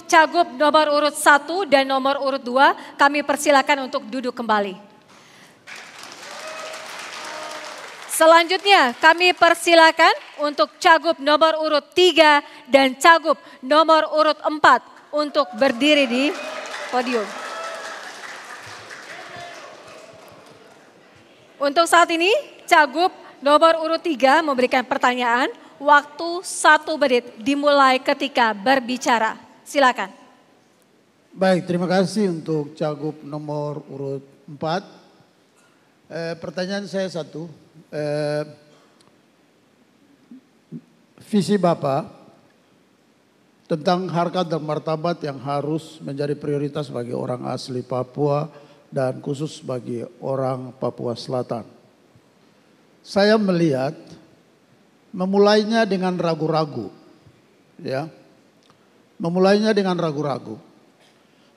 Cagup nomor urut 1 dan nomor urut 2 kami persilakan untuk duduk kembali. Selanjutnya kami persilakan untuk Cagup nomor urut 3 dan Cagup nomor urut 4 untuk berdiri di podium. Untuk saat ini Cagup nomor urut 3 memberikan pertanyaan, waktu 1 menit dimulai ketika berbicara. Silakan. Baik, terima kasih untuk Cagup nomor urut 4. Pertanyaan saya satu. Visi Bapak tentang harkat dan martabat yang harus menjadi prioritas bagi orang asli Papua dan khusus bagi orang Papua Selatan. Saya melihat memulainya dengan ragu-ragu, ya, memulainya dengan ragu-ragu.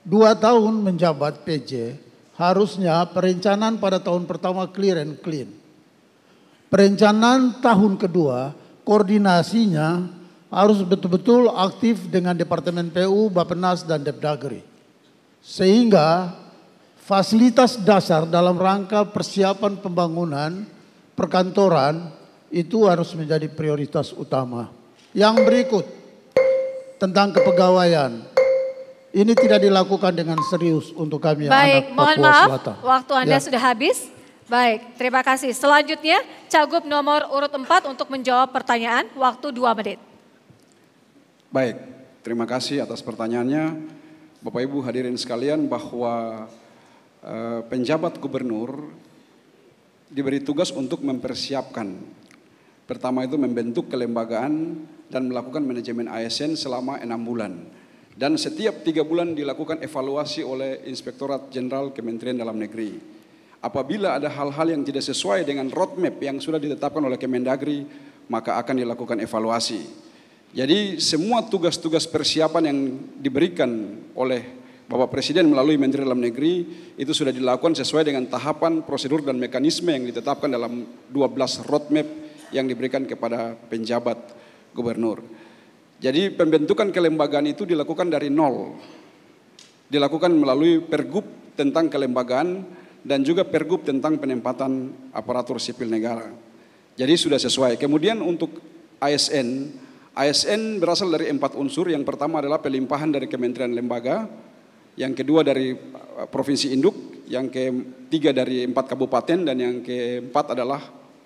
2 tahun menjabat PJ, harusnya perencanaan pada tahun pertama clear and clean. Perencanaan tahun kedua, koordinasinya harus betul-betul aktif dengan Departemen PU, Bappenas, dan Depdagri. Sehingga fasilitas dasar dalam rangka persiapan pembangunan perkantoran itu harus menjadi prioritas utama. Yang berikut tentang kepegawaian. Ini tidak dilakukan dengan serius untuk kami yang anak Papua Selatan. Baik, mohon maaf, waktu Anda sudah habis. Baik, terima kasih. Selanjutnya Cagup nomor urut 4 untuk menjawab pertanyaan, waktu 2 menit. Baik, terima kasih atas pertanyaannya. Bapak Ibu hadirin sekalian, bahwa penjabat gubernur diberi tugas untuk mempersiapkan. Pertama itu membentuk kelembagaan dan melakukan manajemen ASN selama 6 bulan. Dan setiap 3 bulan dilakukan evaluasi oleh Inspektorat Jenderal Kementerian Dalam Negeri. Apabila ada hal-hal yang tidak sesuai dengan roadmap yang sudah ditetapkan oleh Kemendagri, maka akan dilakukan evaluasi. Jadi semua tugas-tugas persiapan yang diberikan oleh Bapak Presiden melalui Menteri Dalam Negeri itu sudah dilakukan sesuai dengan tahapan, prosedur dan mekanisme yang ditetapkan dalam 12 roadmap yang diberikan kepada penjabat gubernur. Jadi pembentukan kelembagaan itu dilakukan dari nol. Dilakukan melalui Pergub tentang kelembagaan dan juga Pergub tentang penempatan aparatur sipil negara. Jadi sudah sesuai. Kemudian untuk ASN, ASN berasal dari 4 unsur. Yang pertama adalah pelimpahan dari kementerian lembaga, yang kedua dari provinsi induk, yang ketiga dari 4 kabupaten, dan yang keempat adalah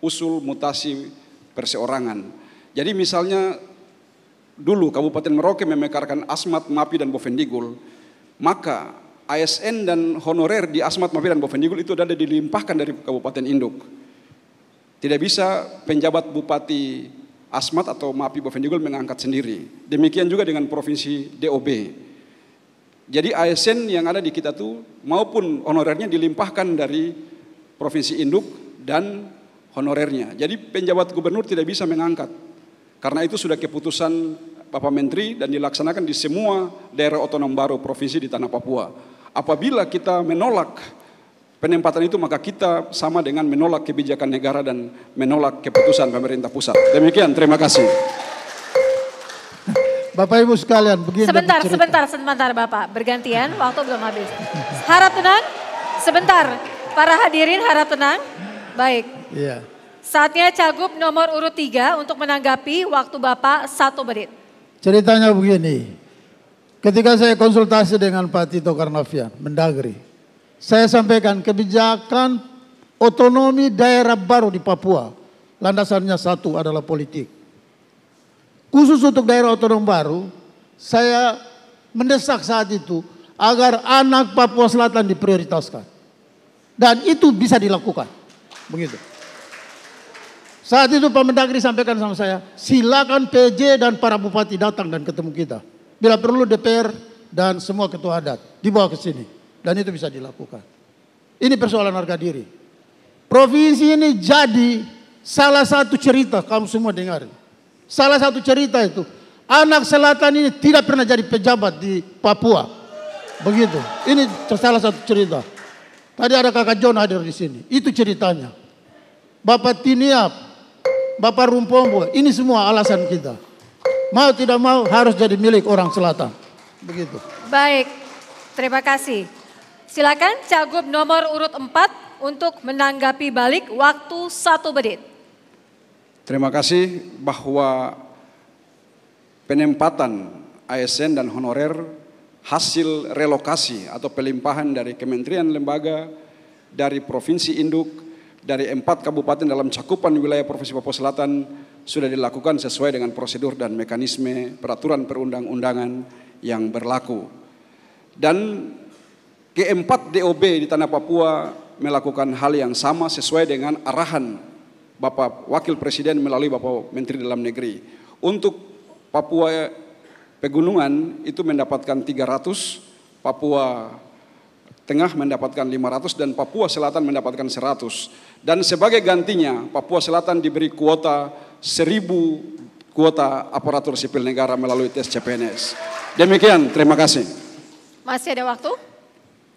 usul mutasi perseorangan. Jadi misalnya dulu Kabupaten Merauke memekarkan Asmat, MAPI, dan Bovendigul, maka ASN dan honorer di Asmat, MAPI, dan Bovendigul itu ada dilimpahkan dari Kabupaten Induk. Tidak bisa penjabat Bupati Asmat atau MAPI Bovendigul mengangkat sendiri. Demikian juga dengan Provinsi DOB. Jadi ASN yang ada di kita tuh maupun honorernya dilimpahkan dari Provinsi Induk dan honorernya. Jadi penjabat gubernur tidak bisa mengangkat. Karena itu sudah keputusan Bapak Menteri dan dilaksanakan di semua daerah otonom baru provinsi di tanah Papua. Apabila kita menolak penempatan itu, maka kita sama dengan menolak kebijakan negara dan menolak keputusan pemerintah pusat. Demikian, terima kasih. Bapak Ibu sekalian, begini. Sebentar Bapak, bergantian, waktu belum habis. Harap tenang, sebentar, para hadirin harap tenang. Baik. Iya. Saatnya Cagup nomor urut 3 untuk menanggapi, waktu Bapak 1 menit. Ceritanya begini. Ketika saya konsultasi dengan Pak Tito Karnavian, Mendagri, saya sampaikan kebijakan otonomi daerah baru di Papua. Landasannya satu adalah politik. Khusus untuk daerah otonom baru, saya mendesak saat itu agar anak Papua Selatan diprioritaskan. Dan itu bisa dilakukan. Begitu. Saat itu Pak Mendagri sampaikan sama saya, silakan PJ dan para bupati datang dan ketemu kita. Bila perlu DPR dan semua ketua adat dibawa ke sini. Dan itu bisa dilakukan. Ini persoalan harga diri. Provinsi ini jadi salah satu cerita, kamu semua dengar. Salah satu cerita itu, anak selatan ini tidak pernah jadi pejabat di Papua. Begitu. Ini salah satu cerita. Tadi ada Kakak John hadir di sini. Itu ceritanya. Bapak Tiniap, Bapak Rumpombo, ini semua alasan kita. Mau tidak mau harus jadi milik orang selatan. Begitu. Baik, terima kasih. Silakan Cagup nomor urut 4 untuk menanggapi balik waktu 1 menit. Terima kasih bahwa penempatan ASN dan honorer hasil relokasi atau pelimpahan dari kementerian lembaga, dari provinsi induk, dari 4 kabupaten dalam cakupan wilayah Provinsi Papua Selatan sudah dilakukan sesuai dengan prosedur dan mekanisme peraturan perundang-undangan yang berlaku. Dan G4 DOB di Tanah Papua melakukan hal yang sama sesuai dengan arahan Bapak Wakil Presiden melalui Bapak Menteri Dalam Negeri. Untuk Papua Pegunungan itu mendapatkan 300, Papua Tengah mendapatkan 500 dan Papua Selatan mendapatkan 100. Dan sebagai gantinya Papua Selatan diberi kuota 1000 kuota aparatur sipil negara melalui tes CPNS. Demikian, terima kasih. Masih ada waktu?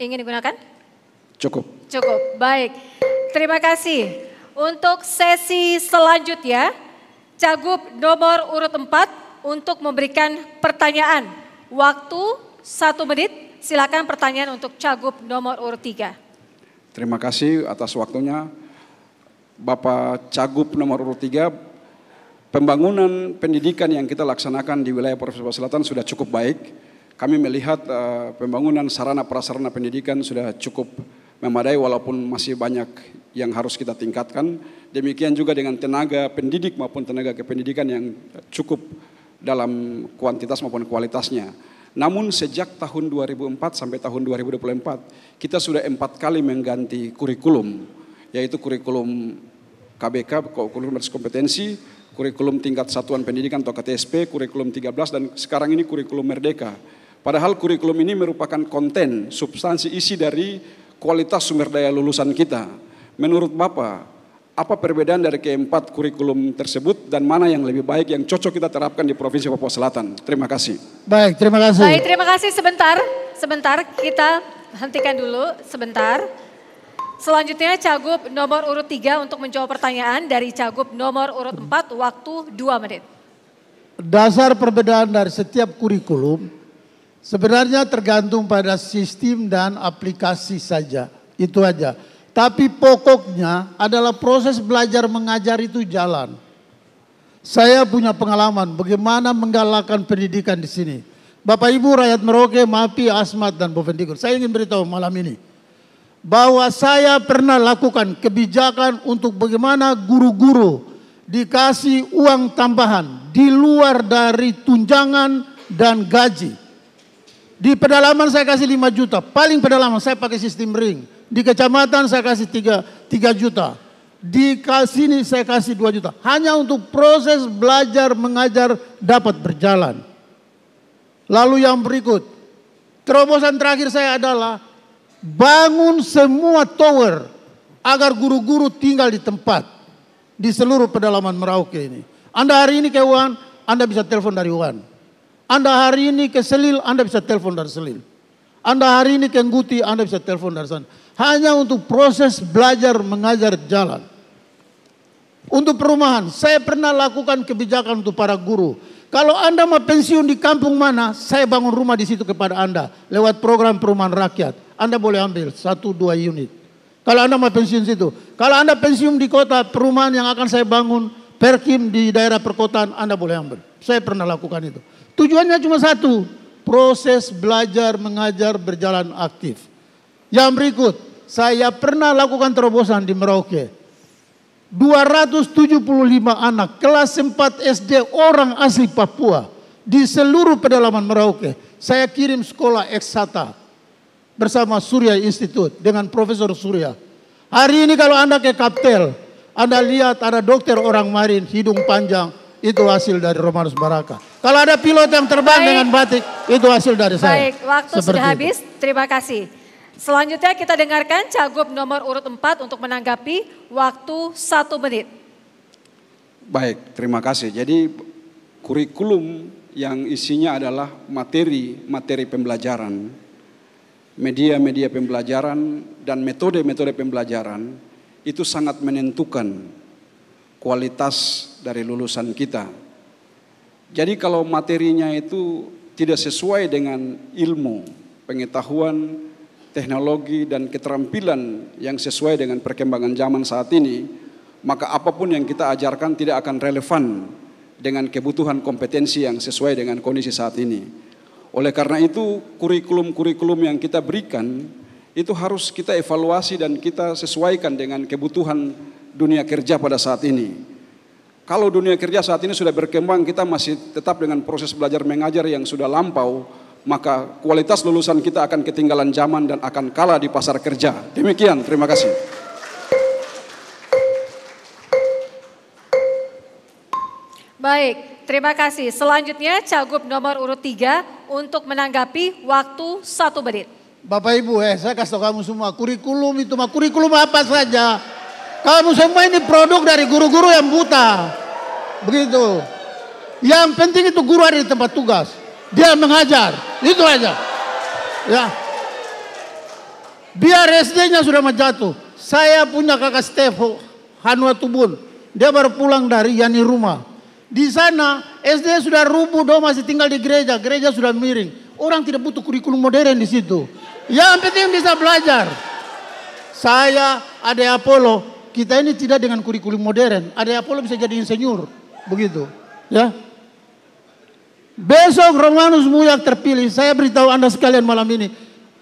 Ingin digunakan? Cukup. Cukup, baik. Terima kasih. Untuk sesi selanjutnya, Cagup nomor urut 4 untuk memberikan pertanyaan. Waktu 1 menit, silakan pertanyaan untuk Cagup nomor urut 3. Terima kasih atas waktunya. Bapak Cagup nomor urut 3, pembangunan pendidikan yang kita laksanakan di wilayah Provinsi Papua Selatan sudah cukup baik. Kami melihat pembangunan sarana prasarana pendidikan sudah cukup memadai walaupun masih banyak yang harus kita tingkatkan. Demikian juga dengan tenaga pendidik maupun tenaga kependidikan yang cukup dalam kuantitas maupun kualitasnya. Namun sejak tahun 2004 sampai tahun 2024 kita sudah 4 kali mengganti kurikulum, yaitu kurikulum KBK, kurikulum basis kompetensi, kurikulum tingkat satuan pendidikan atau KTSP, kurikulum 13 dan sekarang ini kurikulum Merdeka. Padahal kurikulum ini merupakan konten, substansi isi dari kualitas sumber daya lulusan kita. Menurut Bapak, apa perbedaan dari keempat kurikulum tersebut dan mana yang lebih baik yang cocok kita terapkan di Provinsi Papua Selatan? Terima kasih. Baik, terima kasih. Baik, terima kasih. Sebentar kita hentikan dulu sebentar. Selanjutnya Cagup nomor urut 3 untuk menjawab pertanyaan dari Cagup nomor urut 4, waktu 2 menit. Dasar perbedaan dari setiap kurikulum sebenarnya tergantung pada sistem dan aplikasi saja. Itu aja. Tapi pokoknya adalah proses belajar mengajar itu jalan. Saya punya pengalaman bagaimana menggalakkan pendidikan di sini. Bapak Ibu rakyat Merauke, MAPI, Asmat dan Bovendigul. Saya ingin beritahu malam ini bahwa saya pernah lakukan kebijakan untuk bagaimana guru-guru dikasih uang tambahan di luar dari tunjangan dan gaji. Di pedalaman saya kasih 5 juta, paling pedalaman saya pakai sistem ring. Di kecamatan saya kasih 3 juta. Di sini saya kasih 2 juta. Hanya untuk proses belajar mengajar dapat berjalan. Lalu yang berikut, terobosan terakhir saya adalah bangun semua tower agar guru-guru tinggal di tempat di seluruh pedalaman Merauke ini. Anda hari ini ke Wuhan, Anda bisa telepon dari Wuhan. Anda hari ini ke Selil, Anda bisa telepon dari Selil. Anda hari ini ke Ngguti, Anda bisa telepon dari sana. Hanya untuk proses belajar mengajar jalan. Untuk perumahan, saya pernah lakukan kebijakan untuk para guru. Kalau Anda mau pensiun di kampung mana, saya bangun rumah di situ kepada Anda. Lewat program perumahan rakyat. Anda boleh ambil 1-2 unit. Kalau Anda mau pensiun situ. Kalau Anda pensiun di kota, perumahan yang akan saya bangun, Perkim di daerah perkotaan, Anda boleh ambil. Saya pernah lakukan itu. Tujuannya cuma satu, proses belajar mengajar berjalan aktif. Yang berikut, saya pernah lakukan terobosan di Merauke. 275 anak kelas 4 SD orang asli Papua di seluruh pedalaman Merauke. Saya kirim sekolah Eksata bersama Surya Institute dengan Profesor Surya. Hari ini kalau Anda ke Kaptel, Anda lihat ada dokter orang marin hidung panjang, itu hasil dari Romanus Baraka. Kalau ada pilot yang terbang dengan batik, itu hasil dari saya. Baik, waktu sudah habis. Terima kasih. Selanjutnya kita dengarkan Cagup nomor urut 4 untuk menanggapi waktu 1 menit. Baik, terima kasih. Jadi kurikulum yang isinya adalah materi pembelajaran, media-media pembelajaran dan metode-metode pembelajaran itu sangat menentukan kualitas dari lulusan kita. Jadi kalau materinya itu tidak sesuai dengan ilmu, pengetahuan, teknologi, dan keterampilan yang sesuai dengan perkembangan zaman saat ini, maka apapun yang kita ajarkan tidak akan relevan dengan kebutuhan kompetensi yang sesuai dengan kondisi saat ini. Oleh karena itu, kurikulum-kurikulum yang kita berikan itu harus kita evaluasi dan kita sesuaikan dengan kebutuhan dunia kerja pada saat ini. Kalau dunia kerja saat ini sudah berkembang, kita masih tetap dengan proses belajar mengajar yang sudah lampau, maka kualitas lulusan kita akan ketinggalan zaman dan akan kalah di pasar kerja. Demikian, terima kasih. Baik, terima kasih. Selanjutnya Cagup nomor urut 3 untuk menanggapi waktu 1 menit. Bapak Ibu, saya kasih tahu kamu semua, kurikulum itu mah kurikulum apa saja. Kamu semua ini produk dari guru-guru yang buta. Begitu. Yang penting itu guru ada di tempat tugas. Dia mengajar. Itu aja. Ya. Biar SD-nya sudah jatuh. Saya punya kakak Stefo Hanua Tubun. Dia baru pulang dari Yani rumah. Di sana SD sudah rubuh, do masih tinggal di gereja. Gereja sudah miring. Orang tidak butuh kurikulum modern di situ. Yang penting bisa belajar. Saya, Ade Apollo, kita ini tidak dengan kurikulum modern. Ade Apollo bisa jadi insinyur, begitu. Ya. Besok Romanus Muyak terpilih. Saya beritahu Anda sekalian malam ini.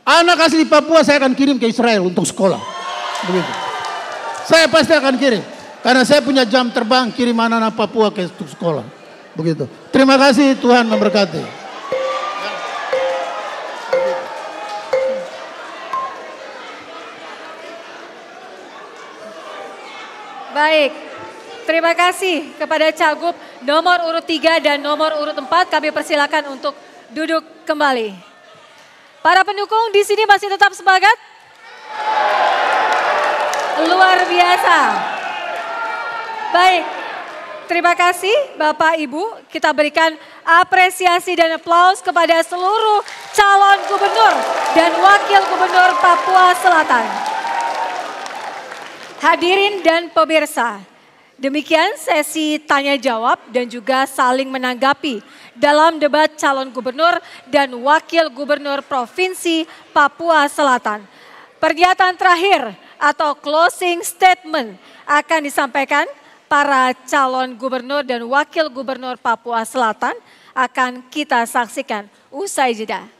Anak asli Papua saya akan kirim ke Israel untuk sekolah. Begitu. Saya pasti akan kirim. Karena saya punya jam terbang kirim anak-anak Papua ke sekolah. Begitu. Terima kasih, Tuhan memberkati. Baik, terima kasih kepada Cagup nomor urut 3 dan nomor urut 4. Kami persilakan untuk duduk kembali. Para pendukung di sini masih tetap semangat? Luar biasa. Baik, terima kasih Bapak Ibu. Kita berikan apresiasi dan aplaus kepada seluruh calon gubernur dan wakil gubernur Papua Selatan. Hadirin dan pemirsa, demikian sesi tanya jawab dan juga saling menanggapi dalam debat calon gubernur dan wakil gubernur Provinsi Papua Selatan. Pernyataan terakhir atau closing statement akan disampaikan para calon gubernur dan wakil gubernur Papua Selatan, akan kita saksikan usai jeda.